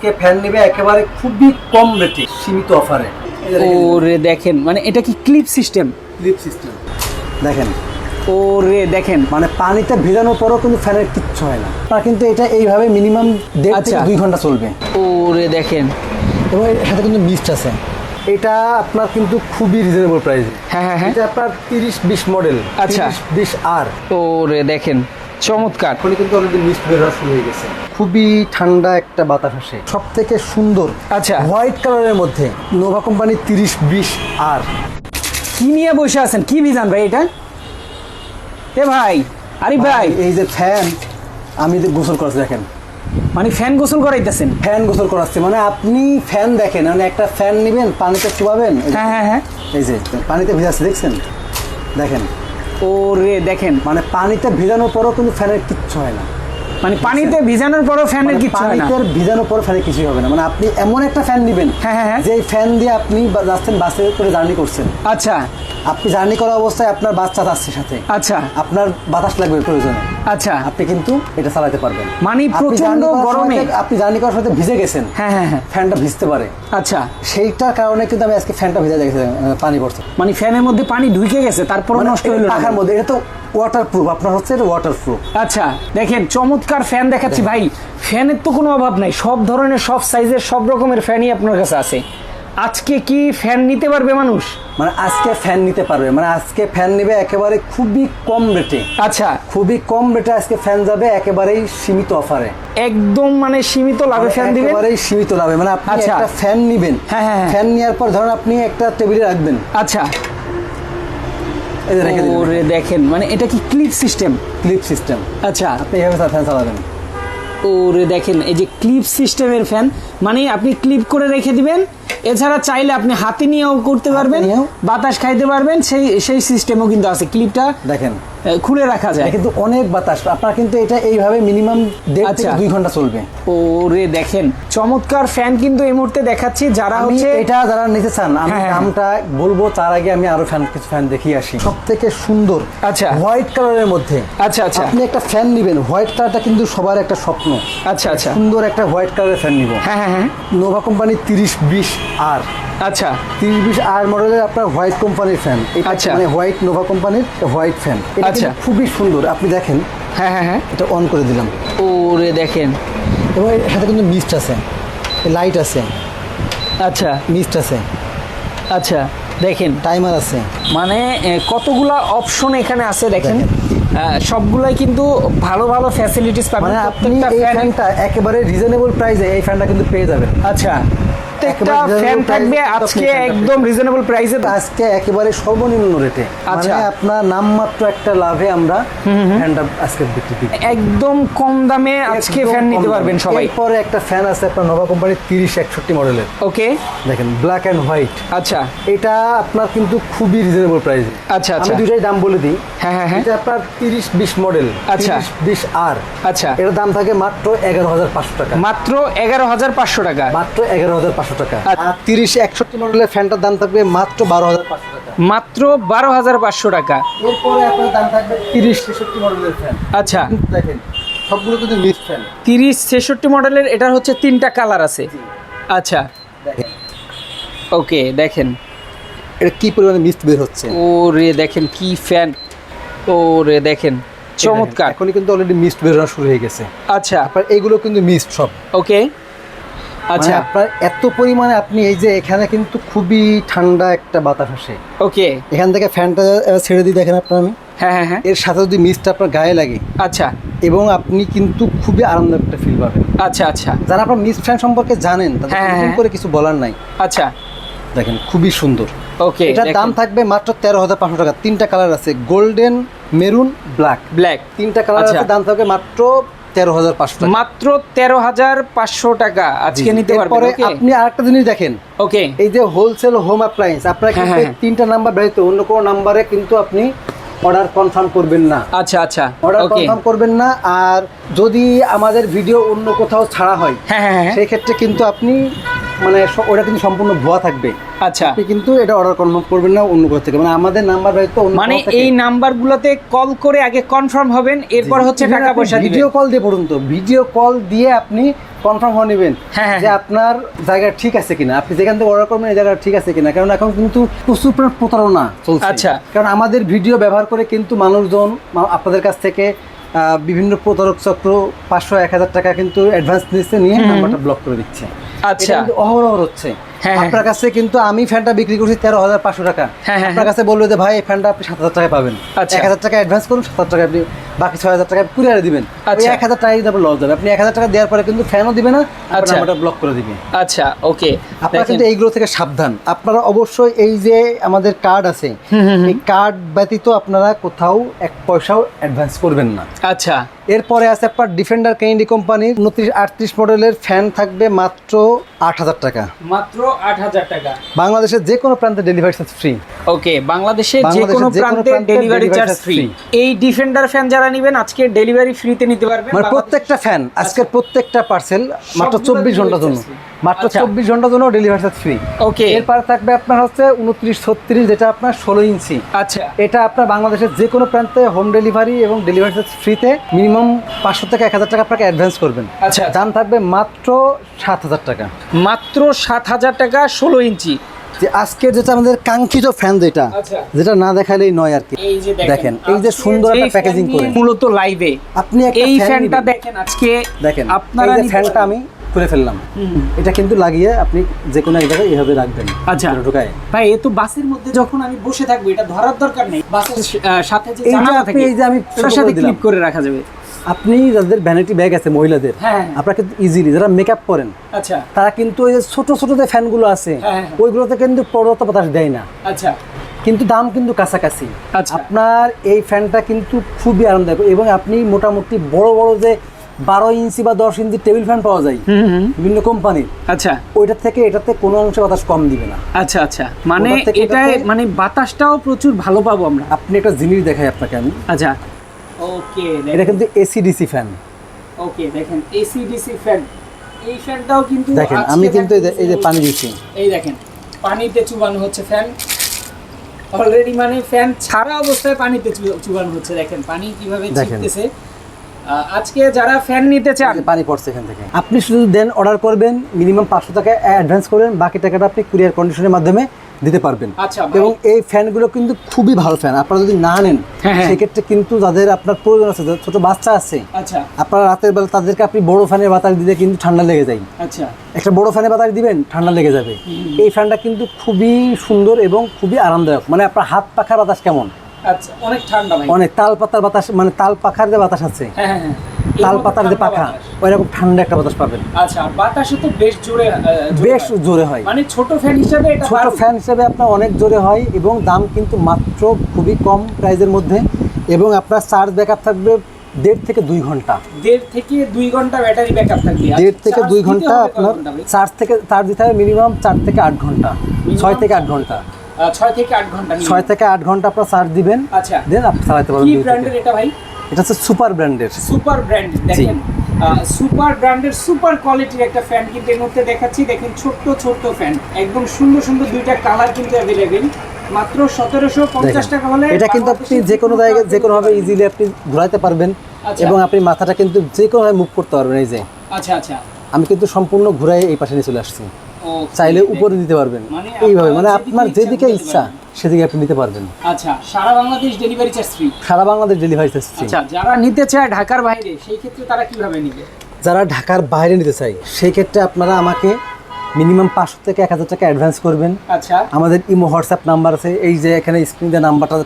আজকে ফ্যান নেবে একেবারে খুবই কম রেটে, সীমিত অফারে। ওরে দেখেন, মানে এটা কি ক্লিপ সিস্টেম? ক্লিপ সিস্টেম দেখেন। ওরে দেখেন, মানে পানিতে ভেজানোর পরও কিন্তু ফ্যানের কিচ্ছু হয় না। আপনার কিন্তু এটা এইভাবে মিনিমাম 1.5 থেকে 2 ঘন্টা চলবে। ওরে দেখেন, এবং এর সাথে কিন্তু মিস্ট আছে। এটা আপনার কিন্তু খুবই রিজনেবল প্রাইসে। হ্যাঁ হ্যাঁ হ্যাঁ, এটা আপনার 30-20 মডেল। আচ্ছা 30-20 আর। ওরে দেখেন চমৎকার। এখন কিন্তু অলরেডি মিস্ট বের হওয়া শুরু হয়ে গেছে। খুবই ঠান্ডা একটা বাতাস আসে। সব থেকে সুন্দর আচ্ছা হোয়াইট কালারের মধ্যে নোভা কোম্পানি 30-20 আর। কি নিয়ে বসে আছেন? কি বিজান ভাই এটা? এ ভাই, আরে ভাই, এই যে ফ্যান, আমি যে গোসল করাচ্ছি দেখেন। মানে ফ্যান গোসল করাইতেছেন? ফ্যান গোসল করাচ্ছি মানে আপনি ফ্যান দেখেন, মানে একটা ফ্যান নেবেন, পানিতে চুবাবেন। হ্যাঁ হ্যাঁ হ্যাঁ, এই যে পানিতে ভিজাচ্ছে দেখছেন, দেখেন। ওরে দেখেন, মানে পানিতে ভিজানোর পরও কিন্তু ফ্যানের কিচ্ছু হয় না। মানে পানিতে ভিজানোর পরও ফ্যানের কিচ্ছু হয় না? পানিতে ভিজানোর পরও ফ্যানের কিছুই হবে না। মানে আপনি এমন একটা ফ্যান নেবেন, হ্যাঁ হ্যাঁ হ্যাঁ, যে ফ্যান দিয়ে আপনি যাচ্ছেন, বাসে করে জার্নি করছেন। আচ্ছা আপনি জার্নি করা অবস্থায় আপনার বাচ্চা যাচ্ছে সাথে, আচ্ছা আপনার বাতাস লাগবে প্রয়োজনে, আচ্ছা, আপনি কিন্তু এটা চালাতে পারবেন। মানে আপনি প্রচন্ড journey করার গরমে সময়তে, আপনি জার্নি করার সাথে ভিজে গেছেন, হ্যাঁ হ্যাঁ হ্যাঁ, ফ্যানটা ভিজতে পারে। আচ্ছা, সেইটার কারণে কিন্তু আমি আজকে ফ্যানটা ভিজে গেছে, পানি পড়ছে। মানে ফ্যানের মধ্যে পানি ঢুকে গেছে, তারপর মানে নষ্ট হলো না? পাখার মধ্যে এটা তো ওয়াটারপ্রুফ, আপনার হচ্ছে এটা ওয়াটারপ্রুফ। আচ্ছা দেখেন, চমৎকার ফ্যান দেখাচ্ছি ভাই। ফ্যানের তো কোনো অভাব নাই, সব ধরনের, সব সাইজের, সব রকমের ফ্যানই আপনার কাছে আছে। আজকে কি ফ্যান নিতে পারবে মানুষ? মানে আজকে ফ্যান নিতে পারবে, মানে আজকে ফ্যান নেবে একেবারে খুবই কম রেটে। আচ্ছা, খুবই কম রেটে আজকে ফ্যান যাবে, একেবারেই সীমিত অফারে, একদম মানে সীমিত লাভে ফ্যান দিবেন। একেবারেই সীমিত লাভে। মানে আপনি আচ্ছা, একটা ফ্যান নেবেন, হ্যাঁ হ্যাঁ হ্যাঁ, ফ্যান নেওয়ার পর ধরুন আপনি একটা টেবিলে রাখবেন, আচ্ছা, এই যে রেখে দিবেন। ওরে দেখেন, মানে এটা কি ক্লিপ সিস্টেম? Clip system. আচ্ছা, আপনি এইভাবে ফ্যান চালাবেন। ওরে দেখেন, এই যে ক্লিপ সিস্টেমের ফ্যান, মানে আপনি ক্লিপ করে রেখে দিবেন। এছাড়া চাইলে আপনি হাতে নিয়েও করতে পারবেন, নিয়েও বাতাস খাইতে পারবেন, সেই সিস্টেমও কিন্তু আছে। ক্লিপটা দেখেন খুলে রাখা যায়, কিন্তু অনেক বাতাস। আপনার কিন্তু এটা এইভাবে মিনিমাম 1.5 থেকে 2 ঘন্টা চলবে। ওরে দেখেন, চমৎকার ফ্যান কিন্তু এই মুহূর্তে দেখাচ্ছি। যারা হচ্ছে এটা যারা নিতে চান, আমি হ্যাঁ, দামটা বলবো, তার আগে আমি আরো কিছু ফ্যান দেখিয়ে আসি। সব থেকে সুন্দর আচ্ছা হোয়াইট কালারের মধ্যে, আচ্ছা আচ্ছা, আপনি একটা ফ্যান নেবেন, হোয়াইট কালারটা কিন্তু সবার একটা স্বপ্ন। আচ্ছা আচ্ছা, সুন্দর একটা হোয়াইট কালারের ফ্যান নিব। হ্যাঁ হ্যাঁ হ্যাঁ, নোভা কোম্পানি 30-20 আর। আচ্ছা 30-20 আর মডেলের আপনার হোয়াইট কোম্পানির ফ্যান। আচ্ছা, মানে হোয়াইট নোভা কোম্পানির হোয়াইট ফ্যান। এটা আচ্ছা, খুবই সুন্দর। আপনি দেখেন, হ্যাঁ হ্যাঁ হ্যাঁ, এটা অন করে দিলাম, ওরে দেখেন, এবং এর সাথে কিন্তু মিস্ট আছে, লাইট আছে, আচ্ছা মিস্ট আছে, আচ্ছা দেখেন, টাইমার আছে। মানে কতগুলা অপশন এখানে আছে দেখেন। সবগুলাই কিন্তু ভালো ভালো ফ্যাসিলিটিস পাবেন। মানে আপনি এই ফ্যানটা একেবারে রিজনেবল প্রাইসে এই ফ্যানটা কিন্তু পেয়ে যাবেন। আচ্ছা, প্রত্যেকটা ফ্যান থাকবে আজকে একদম রিজনেবল প্রাইসে, আজকে একেবারে সর্বনিম্ন রেটে। আচ্ছা, মানে আপনার নামমাত্র একটা লাভে আমরা ফ্যানটা আজকে বিক্রি করি, একদম কম দামে আজকে ফ্যান নিতে পারবেন সবাই। এরপরে একটা ফ্যান আছে আপনার নোভা কোম্পানির 3061 মডেলের। ওকে, দেখেন ব্ল্যাক এন্ড হোয়াইট। আচ্ছা, এটা আপনার কিন্তু খুবই রিজনেবল প্রাইসে। আচ্ছা আমি আচ্ছা, দুইটাই দাম বলে দিই। হ্যাঁ হ্যাঁ হ্যাঁ, এটা আপনার 30-20 মডেল। আচ্ছা 30-20 আর। আচ্ছা, এর দাম থাকে মাত্র 11,500 টাকা। মাত্র 11,500 টাকা, মাত্র 11,500 টাকা। আর 3061 মডেলের ফ্যানটার দাম থাকবে মাত্র 12,500 টাকা। মাত্র 12,500 টাকা। এরপরে আপনার দাম থাকবে 3066 মডেলের ফ্যান। আচ্ছা, দেখেন সবগুলো কিন্তু মিক্স ফ্যান। 3066 মডেলের, এটার হচ্ছে 3টা কালার আছে। আচ্ছা, দেখেন ওকে দেখেন, এটা কি পরিমাণে মিস্ট বের হচ্ছে। ওরে দেখেন কি ফ্যান, ওরে দেখেন চমৎকার। এখনই কিন্তু অলরেডি মিস্ট বের হওয়া শুরু হয়ে গেছে। আচ্ছা, আপনার এইগুলো কিন্তু মিস্ট সব। ওকে, আচ্ছা, মানে আপনার এত পরিমাণে, আপনি এই যে এখানে কিন্তু খুবই ঠান্ডা একটা বাতাস আসে। ওকে, এখান থেকে ফ্যানটা ছেড়ে দিই, দেখেন আপনার, আমি হ্যাঁ হ্যাঁ হ্যাঁ, এর সাথে যদি মিস্ট আপনার গায়ে লাগে, আচ্ছা এবং আপনি কিন্তু খুবই আরামদায়ক একটা ফিল পাবেন। আচ্ছা আচ্ছা, যারা আপনার মিস্ট ফ্যান সম্পর্কে জানেন, তাদের হ্যাঁ, নতুন হ্যাঁ। করে কিছু বলার নাই। আচ্ছা, দেখেন খুবই সুন্দর। ওকে, এটার দাম থাকবে মাত্র 13,500 টাকা। 3টা কালার আছে, গোল্ডেন, মেরুন, ব্ল্যাক। ব্ল্যাক, 3টা কালার আচ্ছা। আছে, দাম থাকবে মাত্র 13,500 টাকা। মাত্র 13,500 টাকা আজকে নিতে পারবেন। এরপরে ওকে, আপনি আরেকটা জিনিস দেখেন, ওকে, এই যে হোলসেল হোম অ্যাপ্লায়েন্স, আপনারা হ্যাঁ, কিন্তু হ্যাঁ। 3টা নাম্বার ব্যতীত অন্য কোনো নাম্বারে কিন্তু আপনি অর্ডার কনফার্ম করবেন না। আচ্ছা আচ্ছা, অর্ডার ওকে, কনফার্ম করবেন না। আর যদি আমাদের ভিডিও অন্য কোথাও ছাড়া হয়, হ্যাঁ হ্যাঁ হ্যাঁ, সেই ক্ষেত্রে কিন্তু আপনি মানে ওটা কিন্তু সম্পূর্ণ ভুয়া থাকবে। আচ্ছা, আপনি কিন্তু এটা অর্ডার কনফার্ম করবেন না অন্য কোথাও থেকে, মানে আমাদের নাম্বার ব্যতীত অন্য মানে কোথাও থেকে। এই নাম্বারগুলোতে কল করে আগে কনফার্ম হবেন, এরপর হচ্ছে টাকা পয়সা দিবেন। ভিডিও কল দিয়ে পর্যন্ত, ভিডিও কল দিয়ে আপনি কনফার্ম হয়ে নেবেন হ্যাঁ, যে আপনার জায়গা ঠিক আছে কিনা, আপনি যেখান থেকে অর্ডার করবেন এই জায়গা ঠিক আছে কিনা। কারণ এখন কিন্তু প্রচুর পরিমাণ প্রতারণা চলছে। আচ্ছা। কারণ আমাদের ভিডিও ব্যবহার করে কিন্তু মানুষজন আপনাদের কাছ থেকে বিভিন্ন প্রতারক চক্র 500-1000 টাকা কিন্তু অ্যাডভান্স নিয়ে নাম্বারটা ব্লক করে দিচ্ছে। আচ্ছা। এটা কিন্তু অহরহ হচ্ছে। হ্যাঁ, আপনার কাছে কিন্তু আমি ফ্যানটা বিক্রি করছি 13,500 টাকা, হ্যাঁ, আপনার কাছে বললো যে ভাই এই ফ্যানটা আপনি 7,000 টাকায় পাবেন। আচ্ছা। 1,000 টাকা অ্যাডভান্স করুন, 7,000 টাকা আপনি বাকি 6,000 টাকা কুরিয়ারে দিবেন। আচ্ছা। 1,000 টাকা কিন্তু লস যাবে। আপনি 1,000 টাকা দেওয়ার পরে কিন্তু ফ্যানও দিবে না, আচ্ছা। নাম্বারটা ব্লক করে দিবে। আচ্ছা, ওকে। আপনারা কিন্তু এইগুলো থেকে সাবধান। আপনারা অবশ্যই এই যে আমাদের কার্ড আছে, এই কার্ড ব্যতীত আপনারা কোথাও 1 পয়সাও অ্যাডভান্স করবেন না। আচ্ছা। এরপরে আছে আপনার ডিফেন্ডার কেনেডি কোম্পানির 2938 মডেলের ফ্যান থাকবে মাত্র 8,000 টাকা। মাত্র 8,000 টাকা। বাংলাদেশের যে কোনো প্রান্তে ডেলিভারি চার্জ ফ্রি। ওকে, বাংলাদেশের যে কোনো প্রান্তে ডেলিভারি চার্জ ফ্রি। এই ডিফেন্ডার ফ্যান যারা নেবেন আজকে ডেলিভারি ফ্রিতে নিতে পারবেন। মানে প্রত্যেকটা ফ্যান আজকের প্রত্যেকটা পার্সেল মাত্র 24 ঘন্টার জন্য, মাত্র আচ্ছা। 24 ঘন্টার জন্য ডেলিভারি চার্জ ফ্রি। ওকে। এরপর থাকবে আপনার হচ্ছে 2936, যেটা আপনার 16 ইঞ্চি। আচ্ছা। এটা আপনার বাংলাদেশের যে কোনো প্রান্তে হোম ডেলিভারি এবং ডেলিভারি চার্জ ফ্রিতে। মিনিমাম 500 থেকে 1,000 টাকা আপনাকে অ্যাডভান্স করবেন। আচ্ছা। দাম থাকবে মাত্র 7,000 টাকা। মাত্র 7,000 টাকা 16 ইঞ্চি। যে আজকের যেটা আমাদের কাঙ্ক্ষিত ফ্যান, আচ্ছা। যেটা না দেখালেই নয় আর কি। এই যে দেখেন এই যে সুন্দর একটা প্যাকেজিং করে মূলত লাইভে আপনি একটা এই ফ্যান ফ্যানটা নিবেন। দেখেন আজকে দেখেন আপনারা এই যে ফ্যানটা আমি খুলে ফেললাম, এটা কিন্তু লাগিয়ে আপনি যে কোনো এক জায়গায় এইভাবে রাখবেন। আচ্ছা। ঢুকায় ভাই এ তো বাসের মধ্যে যখন আমি বসে থাকবো এটা ধরার দরকার নেই। বাসের সাথে যে এই যে জানালা আপনি থাকে এই যে আমি তার সাথে ক্লিপ করে রাখা যাবে। আপনি যাদের ভ্যানিটি ব্যাগ আছে মহিলাদের, হ্যাঁ। আপনারা কিন্তু ইজিলি যারা মেকআপ করেন আচ্ছা। তারা কিন্তু ওই যে ছোট ছোট যে ফ্যানগুলো আছে হ্যাঁ। ওইগুলোতে কিন্তু পর্যাপ্ত বাতাস দেয় না, আচ্ছা। কিন্তু দাম কিন্তু কাছাকাছি। আচ্ছা। আপনার এই ফ্যানটা কিন্তু খুবই আরামদায়ক এবং আপনি মোটামুটি বড় বড় যে 12 ইঞ্চি বা 10 ইঞ্চি টেবিল ফ্যান পাওয়া যায় বিভিন্ন কোম্পানির, আচ্ছা। ওইটার থেকে এটাতে কোনো অংশে বাতাস কম দিবে না। আচ্ছা আচ্ছা, মানে ওটার থেকে এটা এটাতে- মানে বাতাসটাও প্রচুর ভালো পাবো আমরা। আপনি একটা জিনিস দেখাই আপনাকে আমি, আচ্ছা। ওকে, এটা কিন্তু এসি ডিসি ফ্যান। ওকে, দেখেন এসি ডিসি ফ্যান। এই ফ্যানটাও কিন্তু দেখেন আজকে আমি কিন্তু এই যে দেখেন পানি দিচ্ছি, এই দেখেন পানিতে চুবানো হচ্ছে ফ্যান অলরেডি, মানে ফ্যান ছাড়া অবস্থায় পানিতে চুবানো হচ্ছে। দেখেন পানি কিভাবে দেখেন। ছিটতেছে। আজকে যারা ফ্যান নিতে চান, যে পানি পড়ছে এখান থেকে, আপনি শুধু দেন অর্ডার করবেন, মিনিমাম 500 টাকা অ্যাডভান্স করবেন, বাকি টাকাটা আপনি কুরিয়ার কন্ডিশনের মাধ্যমে দিতে পারবেন। আচ্ছা ভাই। এবং এই ফ্যানগুলো কিন্তু খুবই ভালো ফ্যান। আপনারা যদি না নেন হ্যাঁ। সেক্ষেত্রে কিন্তু যাদের আপনার প্রয়োজন আছে, যাদের ছোট বাচ্চা আছে, আচ্ছা আপনারা রাতের বেলা তাদেরকে আপনি বড় ফ্যানের বাতাস দিলে কিন্তু ঠান্ডা লেগে যায়। আচ্ছা একটা বড় ফ্যানের বাতাস দিবেন, ঠান্ডা লেগে যাবে। এই ফ্যানটা কিন্তু খুবই সুন্দর এবং খুবই আরামদায়ক। মানে আপনার হাত পাখার বাতাস কেমন, আচ্ছা, অনেক ঠান্ডা ভাই। অনেক তাল পাতার বাতাস, মানে তাল পাখার যে বাতাস আছে, হ্যাঁ হ্যাঁ হ্যাঁ, তাল এরকম পাতার যে ঠান্ডা পাখা, বাতাস। ওইরকম ঠান্ডা একটা বাতাস পাবেন। আচ্ছা, আর বাতাসও তো বেশ জোরে বেশ জোরে হয়। মানে ছোট ফ্যান হিসেবে এটা ছোট দারুণ। ফ্যান হিসেবে আপনার অনেক জোরে হয় এবং দাম কিন্তু মাত্র খুবই কম প্রাইজের মধ্যে। এবং আপনার চার্জ ব্যাকআপ থাকবে 1.5 থেকে 2 ঘন্টা। 1.5 থেকে 2 ঘন্টা ব্যাটারি ব্যাকআপ থাকবে। 1.5 থেকে 2 চার্জ ঘন্টা দিতে হবে আপনার কত ঘন্টা ভাই? চার্জ দিতে হবে মিনিমাম 4 থেকে 8 ঘন্টা, 6 থেকে 8 ঘন্টা, 6 থেকে 8 ঘন্টা 6 থেকে 8 ঘন্টা আপনার চার্জ দিবেন। আচ্ছা, দেন আপনি চালাতে পারবেন। কি 2 থেকে। ব্র্যান্ডের এটা ভাই? এটা হচ্ছে সুপার ব্র্যান্ডের। Super brand. দেখেন সুপার ব্র্যান্ডের সুপার কোয়ালিটির একটা ফ্যান কিন্তু এর মধ্যে দেখাচ্ছি। দেখেন ছোট্ট ছোট্ট ফ্যান, একদম সুন্দর সুন্দর দুইটা কালার কিন্তু অ্যাভেলেবেল। মাত্র 1750 টাকা হলে এটা কিন্তু আপনি যে কোনো জায়গায় যে কোনো ভাবে ইজিলি আপনি ঘোরাতে পারবেন। আচ্ছা। এবং আপনি মাথাটা কিন্তু যে কোনো ভাবে মুভ করতে পারবেন। এই যে আচ্ছা আচ্ছা, আমি কিন্তু সম্পূর্ণ ঘুরাই এই পাশে নিয়ে চলে আসছি। ওকে, চাইলে উপরে দিতে পারবেন, মানে এইভাবে, মানে আপনার আপনার যেদিকে যেদিকে ইচ্ছা ইচ্ছা সেদিকে আপনি নিতে পারবেন। আচ্ছা, সারা বাংলাদেশ ডেলিভারি চার্জ ফ্রি। সারা বাংলাদেশ ডেলিভারি চার্জ ফ্রি। আচ্ছা, যারা নিতে চায় ঢাকার বাইরে সেই ক্ষেত্রে তারা কিভাবে নিবে? যারা ঢাকার বাইরে নিতে চাই সেই ক্ষেত্রে আপনারা আমাকে মিনিমাম 500 থেকে 1000 টাকা অ্যাডভান্স করবেন। আচ্ছা, আমাদের ইমো হোয়াটসঅ্যাপ নাম্বার আছে, এই যে এখানে স্ক্রিনে নাম্বারটা,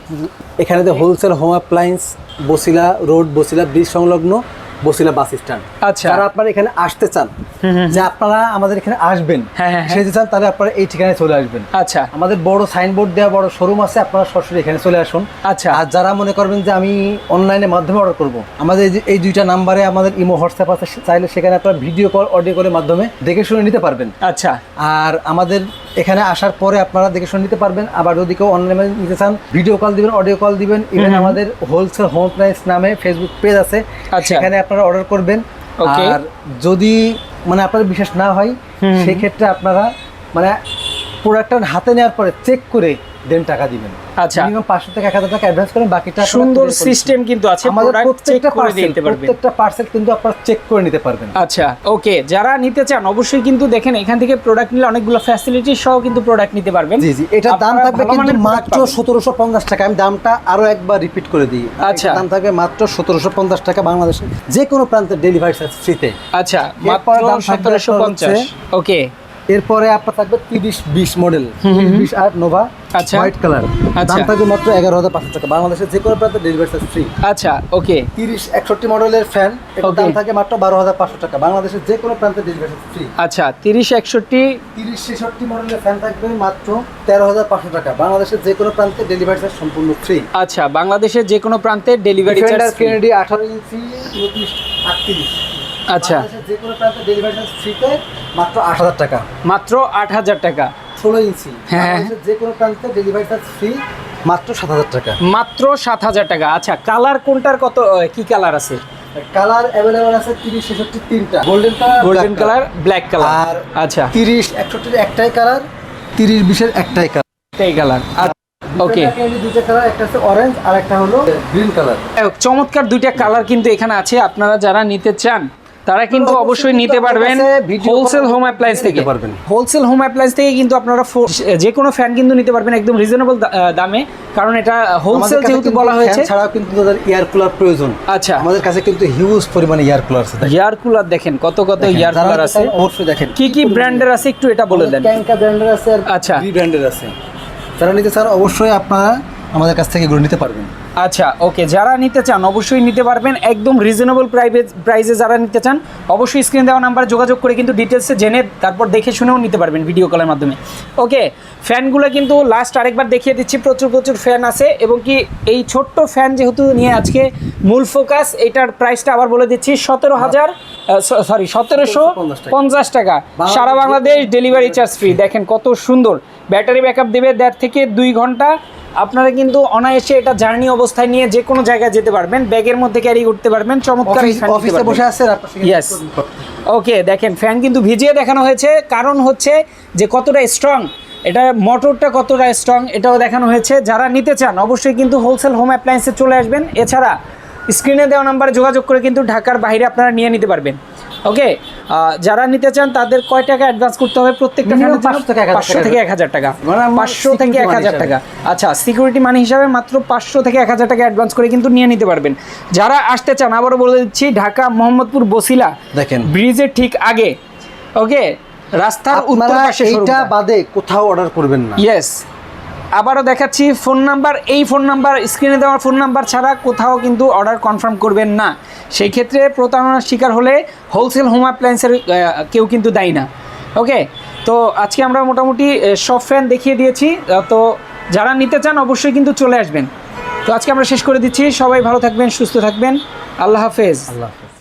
এখানে যে wholesale home appliance, Basila road, Basila bridge সংলগ্ন, বসিলা বাস স্ট্যান্ড। আচ্ছা। যারা আপনারা এখানে আসতে চান, যে আপনারা আমাদের এখানে আসবেন, হ্যাঁ, হ্যাঁ, হ্যাঁ। সেটা চান তাহলে আপনারা এই ঠিকানায় চলে আসবেন। আচ্ছা আমাদের বড় সাইনবোর্ড দেওয়া বড় শোরুম আছে, আপনারা সরাসরি এখানে চলে আসুন। আচ্ছা। আর যারা মনে করবেন যে আমি অনলাইনের মাধ্যমে অর্ডার করব, আমাদের এই 2টা নাম্বারে আমাদের ইমো হোয়াটসঅ্যাপ আছে, চাইলে সেখানে আপনারা ভিডিও কল, অডিও কলের মাধ্যমে দেখে শুনে নিতে পারবেন। আচ্ছা, আর আমাদের এখানে আসার পরে আপনারা দেখে শুনে নিতে পারবেন। আবার যদি কেউ অনলাইনে নিতে চান, ভিডিও কল দিবেন, অডিও কল দিবেন। ইভেন আমাদের হোলসেল হোম প্রাইস নামে ফেসবুক পেজ আছে, আচ্ছা। সেখানে আপনারা অর্ডার করবেন। Okay. আর যদি মানে আপনাদের বিশেষ না হয়, সেই ক্ষেত্রে আপনারা মানে প্রোডাক্টটা হাতে নেওয়ার পরে চেক করে দেন টাকা দিবেন। আচ্ছা, মিনিমাম 500 থেকে 1000 টাকা অ্যাডভান্স করেন, বাকিটা সুন্দর সিস্টেম কিন্তু আছে, আমাদের প্রোডাক্ট চেক প্রত্যেকটা করে দিতে পারবেন। প্রত্যেকটা পার্সেল কিন্তু আপনারা চেক করে নিতে পারবেন। আচ্ছা, ওকে, যারা নিতে চান অবশ্যই কিন্তু দেখেন এখান থেকে প্রোডাক্ট নিলে অনেকগুলো ফ্যাসিলিটি সহ কিন্তু প্রোডাক্ট নিতে পারবেন। জি জি, এটার দাম আপনারা থাকবে ভালো কিন্তু মানের product মাত্র পাবেন। 1750 টাকা। আমি দামটা আরো একবার রিপিট করে দিই। আচ্ছা। এটার দাম থাকবে মাত্র 1750 টাকা, বাংলাদেশের যে কোনো প্রান্তে ডেলিভারি চার্জ ফ্রিতে। আচ্ছা, মাত্র এরপরে দাম থাকবে 1750। ওকে, এরপরে আপনার থাকবে 30-20 মডেল, 20 আর নোভা আচ্ছা। হোয়াইট কালার, আচ্ছা। দাম থাকবে মাত্র 11,500 টাকা, বাংলাদেশের যে কোনো প্রান্তে ডেলিভারি চার্জ ফ্রি। আচ্ছা, ওকে, 30-61 মডেলের ফ্যান, এটার Okay. দাম থাকে মাত্র 12,500 টাকা, বাংলাদেশের যে কোনো প্রান্তে ডেলিভারি চার্জ ফ্রি। আচ্ছা, 30-61। 30-66 মডেলের ফ্যান থাকবে মাত্র 13,500 টাকা, বাংলাদেশের যে কোনো প্রান্তে ডেলিভারি চার্জ সম্পূর্ণ ফ্রি। আচ্ছা, বাংলাদেশের যে কোনো প্রান্তে delivery charge defender free. Kennedy 18 ইঞ্চি 38। আচ্ছা, বাংলাদেশের যে কোনো প্রান্তে ডেলিভারি চার্জ ফ্রিতে মাত্র 8,000 টাকা। মাত্র 8000 টাকা। 16 ইঞ্চি হ্যাঁ। বাংলাদেশের যে কোনো প্রান্তে ডেলিভারি চার্জ ফ্রি মাত্র 7,000 টাকা। মাত্র 7000 টাকা। আচ্ছা, কালার কোনটার কত, কি কালার আছে? কালার অ্যাভেলেবল আছে 30-66 তিনটা, golden colour, golden colour, black colour. আর আচ্ছা, 30-61 একটাই কালার, 30-20 একটাই কালার। এই কালার। ওকে, দুইটা কালার, একটা আছে অরেঞ্জ আর একটা হলো গ্রিন কালার। চমৎকার দুইটা কালার কিন্তু এখানে আছে। আপনারা যারা নিতে চান তারা কিন্তু অবশ্যই নিতে পারবেন হোলসেল হোম অ্যাপ্লায়েন্স থেকে। হোলসেল হোম অ্যাপ্লায়েন্স থেকে কিন্তু আপনারা যে কোনো ফ্যান কিন্তু নিতে পারবেন একদম রিজনেবল দামে, কারণ এটা হোলসেল যেহেতু বলা হয়েছে। ছাড়াও কিন্তু তাদের এয়ার কুলার প্রয়োজন। আচ্ছা, আমাদের কাছে কিন্তু হিউজ পরিমাণে এয়ার কুলার আছে। এয়ার কুলার দেখেন কত কত এয়ার কুলার আছে, অবশ্যই দেখেন কি কি ব্র্যান্ডের আছে একটু এটা বলে দেন। ক্যাঙ্কা ব্র্যান্ডের আছে আর আচ্ছা। ভি ব্র্যান্ডের আছে। যারা নিতে চান অবশ্যই আপনারা আমাদের কাছ থেকে এগুলো নিতে পারবেন। আচ্ছা, ওকে, যারা নিতে চান অবশ্যই নিতে পারবেন একদম রিজনেবল প্রাইসে। যারা নিতে চান অবশ্যই স্ক্রিন দেওয়া নাম্বারে যোগাযোগ করে কিন্তু ডিটেলসে জেনে তারপর দেখে শুনেও নিতে পারবেন ভিডিও কলের মাধ্যমে। ওকে, ফ্যানগুলো কিন্তু লাস্ট আরেকবার দেখিয়ে দিচ্ছি, প্রচুর প্রচুর ফ্যান আছে। এবং কি এই ছোট্ট ফ্যান যেহেতু নিয়ে আজকে মূল ফোকাস, এটার প্রাইসটা আবার বলে দিচ্ছি 1750 টাকা, সারা বাংলাদেশ ডেলিভারি চার্জ ফ্রি। দেখেন কত সুন্দর, ব্যাটারি ব্যাকআপ দেবে 1.5 থেকে 2 ঘন্টা। আপনারা কিন্তু অনায়াসে এটা জার্নি অবস্থায় নিয়ে যে কোনো জায়গায় যেতে পারবেন, ব্যাগের মধ্যে ক্যারি করতে পারবেন। চমৎকার অফিসে বসে আছেন আপনারা। ইয়েস, ওকে, দেখেন ফ্যান কিন্তু ভিজিয়ে দেখানো হয়েছে, কারণ হচ্ছে যে কতটা স্ট্রং, এটা মোটরটা কতটা স্ট্রং এটাও দেখানো হয়েছে। যারা নিতে চান অবশ্যই কিন্তু হোলসেল হোম অ্যাপ্লায়েন্সে চলে আসবেন। এছাড়া স্ক্রিনে দেওয়া নাম্বারে যোগাযোগ করে কিন্তু ঢাকার বাইরে আপনারা নিয়ে নিতে পারবেন। ওকে, যারা নিতে চান তাদের কয় টাকা অ্যাডভান্স করতে হবে? প্রত্যেকটা ফ্যানের 500 থেকে 1000 টাকা। 500 থেকে 1000 টাকা। আচ্ছা, সিকিউরিটি মানি হিসাবে মাত্র 500 থেকে 1000 টাকা অ্যাডভান্স করে কিন্তু নিয়ে নিতে পারবেন। যারা আসতে চান আবারও বলে দিচ্ছি, ঢাকা মোহাম্মদপুর বসিলা দেখেন ব্রিজের ঠিক আগে। ওকে, রাস্তার উত্তর পাশে এইটা বাদে কোথাও অর্ডার করবেন না। ইয়েস, আবারও দেখাচ্ছি ফোন নাম্বার, এই ফোন নাম্বার স্ক্রিনে দেওয়ার ফোন নাম্বার ছাড়া কোথাও কিন্তু অর্ডার কনফার্ম করবেন না। সেই ক্ষেত্রে প্রতারণার শিকার হলে হোলসেল হোম অ্যাপ্লায়েন্সের কেউ কিন্তু দায়ী না। ওকে, তো আজকে আমরা মোটামুটি সব ফ্যান দেখিয়ে দিয়েছি। তো যারা নিতে চান অবশ্যই কিন্তু চলে আসবেন। তো আজকে আমরা শেষ করে দিচ্ছি। সবাই ভালো থাকবেন, সুস্থ থাকবেন। আল্লাহ হাফেজ। আল্লাহ হাফেজ।